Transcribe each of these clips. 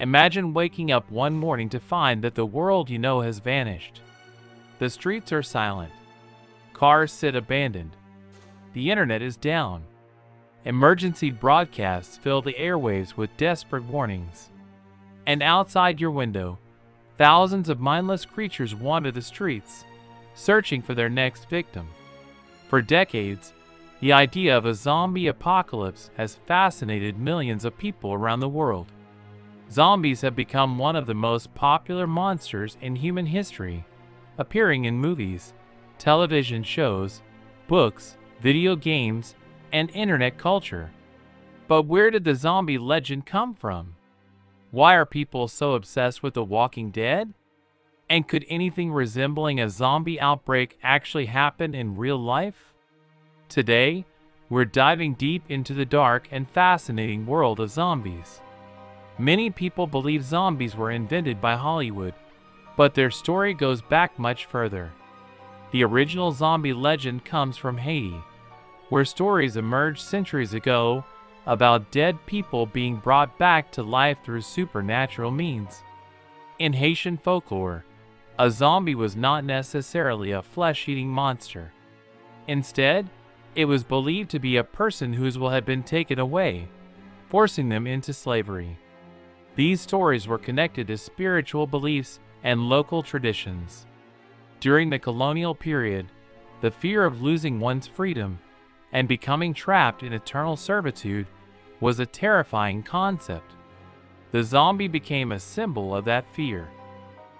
Imagine waking up one morning to find that the world you know has vanished. The streets are silent. Cars sit abandoned. The internet is down. Emergency broadcasts fill the airwaves with desperate warnings. And outside your window, thousands of mindless creatures wander the streets, searching for their next victim. For decades, the idea of a zombie apocalypse has fascinated millions of people around the world. Zombies have become one of the most popular monsters in human history, appearing in movies, television shows, books, video games, and internet culture. But where did the zombie legend come from? Why are people so obsessed with The Walking Dead? And could anything resembling a zombie outbreak actually happen in real life? Today, we're diving deep into the dark and fascinating world of zombies. Many people believe zombies were invented by Hollywood, but their story goes back much further. The original zombie legend comes from Haiti, where stories emerged centuries ago about dead people being brought back to life through supernatural means. In Haitian folklore, a zombie was not necessarily a flesh-eating monster. Instead, it was believed to be a person whose will had been taken away, forcing them into slavery. These stories were connected to spiritual beliefs and local traditions. During the colonial period, the fear of losing one's freedom and becoming trapped in eternal servitude was a terrifying concept. The zombie became a symbol of that fear.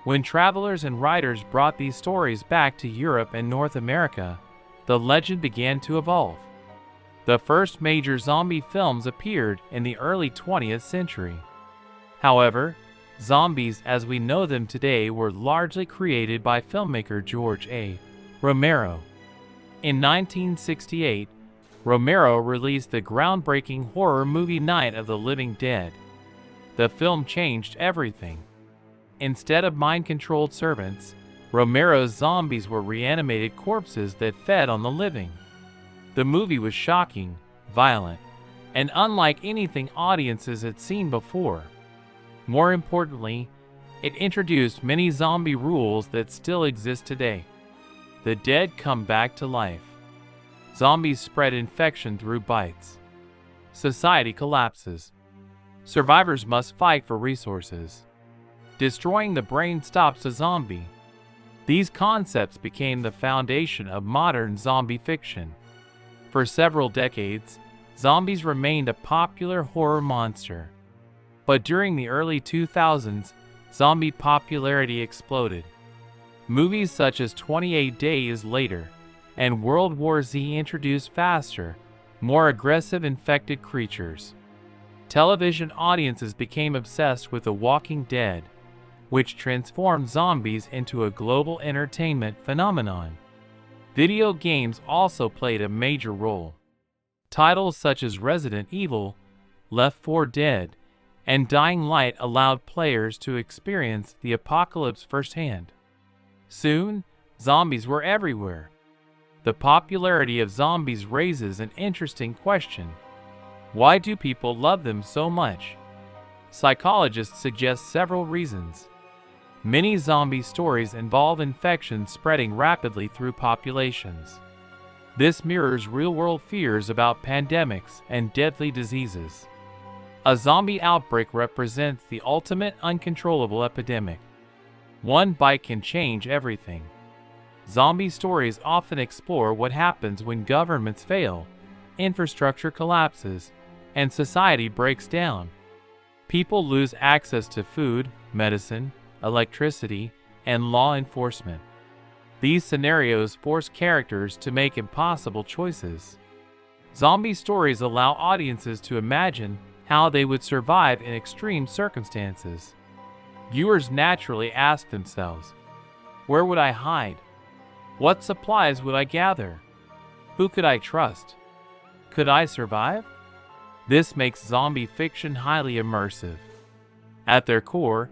When travelers and writers brought these stories back to Europe and North America, the legend began to evolve. The first major zombie films appeared in the early 20th century. However, zombies as we know them today were largely created by filmmaker George A. Romero. In 1968, Romero released the groundbreaking horror movie Night of the Living Dead. The film changed everything. Instead of mind-controlled servants, Romero's zombies were reanimated corpses that fed on the living. The movie was shocking, violent, and unlike anything audiences had seen before. More importantly, it introduced many zombie rules that still exist today. The dead come back to life. Zombies spread infection through bites. Society collapses. Survivors must fight for resources. Destroying the brain stops a zombie. These concepts became the foundation of modern zombie fiction. For several decades, zombies remained a popular horror monster. But during the early 2000s, zombie popularity exploded. Movies such as 28 Days Later and World War Z introduced faster, more aggressive infected creatures. Television audiences became obsessed with The Walking Dead, which transformed zombies into a global entertainment phenomenon. Video games also played a major role. Titles such as Resident Evil, Left 4 Dead, and Dying Light allowed players to experience the apocalypse firsthand. Soon, zombies were everywhere. The popularity of zombies raises an interesting question. Why do people love them so much? Psychologists suggest several reasons. Many zombie stories involve infections spreading rapidly through populations. This mirrors real-world fears about pandemics and deadly diseases. A zombie outbreak represents the ultimate uncontrollable epidemic. One bite can change everything. Zombie stories often explore what happens when governments fail, infrastructure collapses, and society breaks down. People lose access to food, medicine, electricity, and law enforcement. These scenarios force characters to make impossible choices. Zombie stories allow audiences to imagine how they would survive in extreme circumstances. Viewers naturally ask themselves, where would I hide? What supplies would I gather? Who could I trust? Could I survive? This makes zombie fiction highly immersive. At their core,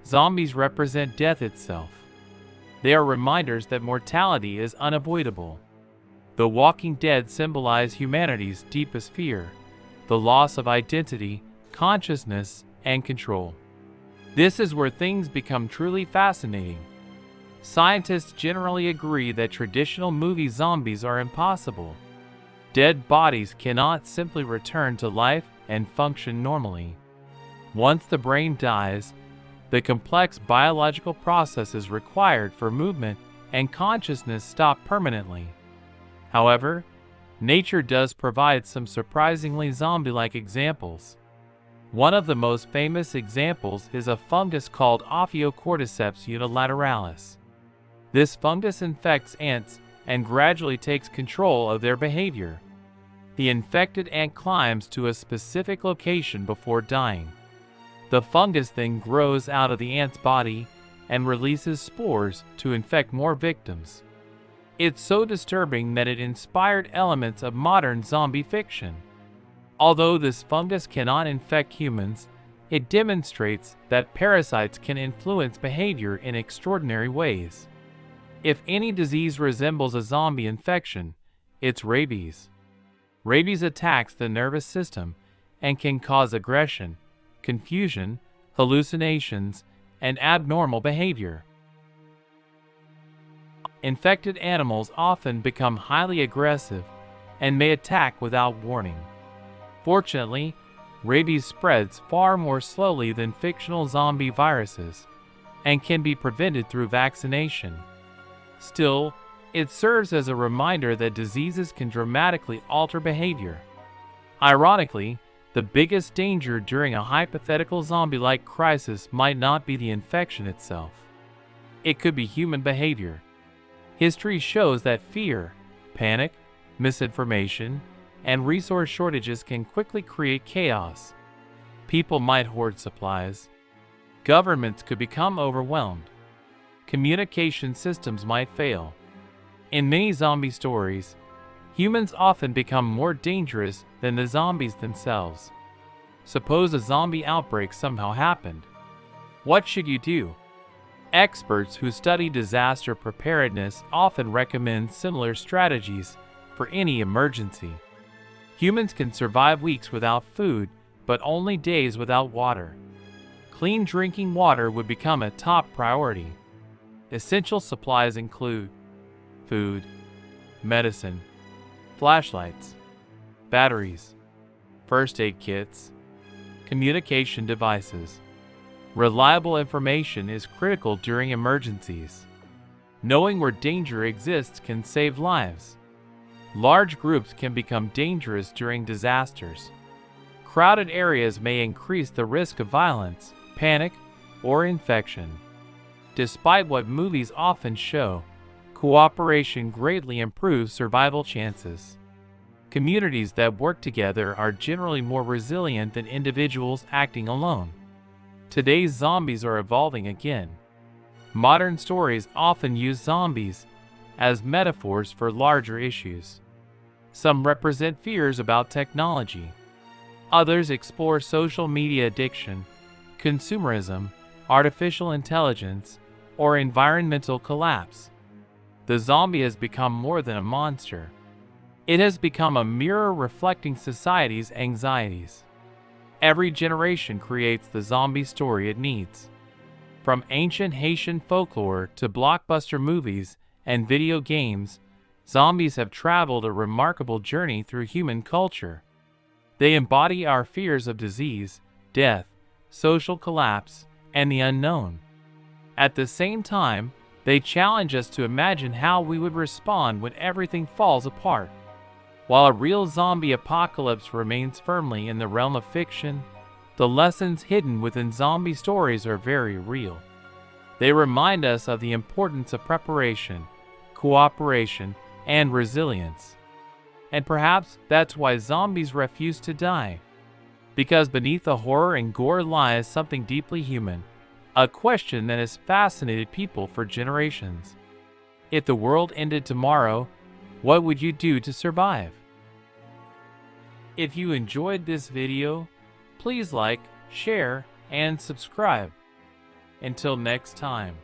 zombies represent death itself. They are reminders that mortality is unavoidable. The Walking Dead symbolize humanity's deepest fear, the loss of identity, consciousness, and control. This is where things become truly fascinating. Scientists generally agree that traditional movie zombies are impossible. Dead bodies cannot simply return to life and function normally. Once the brain dies, the complex biological processes required for movement and consciousness stop permanently. However, nature does provide some surprisingly zombie-like examples. One of the most famous examples is a fungus called Ophiocordyceps unilateralis. This fungus infects ants and gradually takes control of their behavior. The infected ant climbs to a specific location before dying. The fungus then grows out of the ant's body and releases spores to infect more victims. It's so disturbing that it inspired elements of modern zombie fiction. Although this fungus cannot infect humans, it demonstrates that parasites can influence behavior in extraordinary ways. If any disease resembles a zombie infection, it's rabies. Rabies attacks the nervous system and can cause aggression, confusion, hallucinations, and abnormal behavior. Infected animals often become highly aggressive and may attack without warning. Fortunately, rabies spreads far more slowly than fictional zombie viruses and can be prevented through vaccination. Still, it serves as a reminder that diseases can dramatically alter behavior. Ironically, the biggest danger during a hypothetical zombie-like crisis might not be the infection itself. It could be human behavior. History shows that fear, panic, misinformation, and resource shortages can quickly create chaos. People might hoard supplies. Governments could become overwhelmed. Communication systems might fail. In many zombie stories, humans often become more dangerous than the zombies themselves. Suppose a zombie outbreak somehow happened. What should you do? Experts who study disaster preparedness often recommend similar strategies for any emergency. Humans can survive weeks without food, but only days without water. Clean drinking water would become a top priority. Essential supplies include food, medicine, flashlights, batteries, first aid kits, communication devices. Reliable information is critical during emergencies. Knowing where danger exists can save lives. Large groups can become dangerous during disasters. Crowded areas may increase the risk of violence, panic, or infection. Despite what movies often show, cooperation greatly improves survival chances. Communities that work together are generally more resilient than individuals acting alone. Today's zombies are evolving again. Modern stories often use zombies as metaphors for larger issues. Some represent fears about technology. Others explore social media addiction, consumerism, artificial intelligence, or environmental collapse. The zombie has become more than a monster. It has become a mirror reflecting society's anxieties. Every generation creates the zombie story it needs. From ancient Haitian folklore to blockbuster movies and video games, zombies have traveled a remarkable journey through human culture. They embody our fears of disease, death, social collapse, and the unknown. At the same time, they challenge us to imagine how we would respond when everything falls apart. While a real zombie apocalypse remains firmly in the realm of fiction, the lessons hidden within zombie stories are very real. They remind us of the importance of preparation, cooperation, and resilience. And perhaps that's why zombies refuse to die. Because beneath the horror and gore lies something deeply human, a question that has fascinated people for generations. If the world ended tomorrow, what would you do to survive? If you enjoyed this video, please like, share, and subscribe. Until next time.